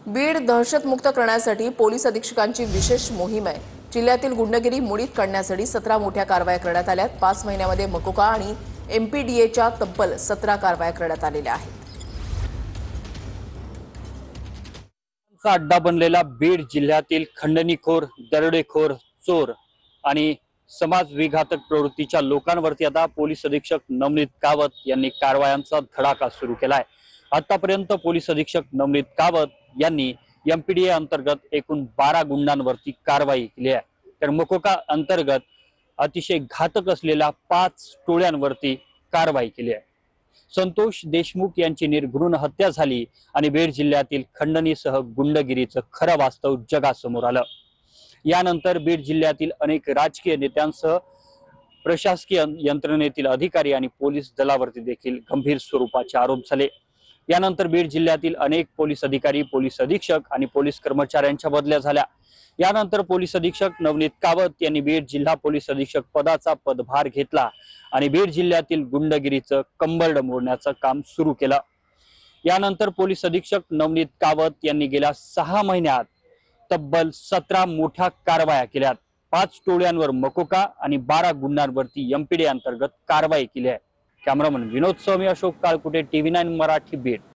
बीड दहशतमुक्त करण्यासाठी पोलीस अधीक्षकांची विशेष मोहीम आहे। जिल्ह्यातील गुंडगिरी मोडीत काढण्यासाठी 17 मोठ्या कारवाया करण्यात आल्यात। 5 महिन्यामध्ये मकोका आणि एमपीडीएच्या तब्बल 17 कारवाया करण्यात आलेल्या आहेत। अड्डा बनलेला बीड जिल्ह्यातील खंडणीखोर, दरोडेखोर, चोर आणि समाज विघातक प्रवृत्तीच्या लोकांवरती आता पोलीस अधीक्षक नवनीत कावत यांनी कारवायांचा धडाका सुरू केलाय। आतापर्यंत पोलीस अधीक्षक नवनीत कावत यांनी एमपीडीए अंतर्गत एकूण 12 गुंडांवरती कारवाई केली आहे। तर मकोका अंतर्गत अतिशय घातक असलेल्या 5 टोळ्यांवरती कारवाई केली आहे। संतोष देशमुख यांची निर्घृण हत्या झाली आणि बीड जिल्ह्यातील खंडणीसह गुंडगिरीचं खरं वास्तव जगासमोर आलं। यानंतर बीड जिल्ह्यातील अनेक राजकीय नेत्यांसह प्रशासकीय यंत्रणेतील अधिकारी आणि पोलीस दलावरती देखील गंभीर स्वरूपाचे आरोप झाले। यानंतर बीड जिल्ह्यातील अनेक पोलीस अधिकारी, पोलीस अधीक्षक आणि पोलीस कर्मचाऱ्यांच्या बदल्या झाल्या। यानंतर पोलीस अधीक्षक नवनीत कावत यांनी बीड जिल्हा पोलीस अधीक्षक पदाचा पदभार घेतला आणि बीड जिल्ह्यातील गुंडगिरीचं कंबरड मोडण्याचं काम सुरू केलं। यानंतर पोलीस अधीक्षक नवनीत कावत यांनी गेल्या 6 महिन्यात तब्बल 17 मोठ्या कारवाया केल्यात। 5 टोळ्यांवर मकोका आणि 12 गुंडांवरती एमपीडी अंतर्गत कारवाई केली आहे। कॅमेरामन विनोद स्वामी, अशोक काळकुटे, TV9 मराठी, बीड।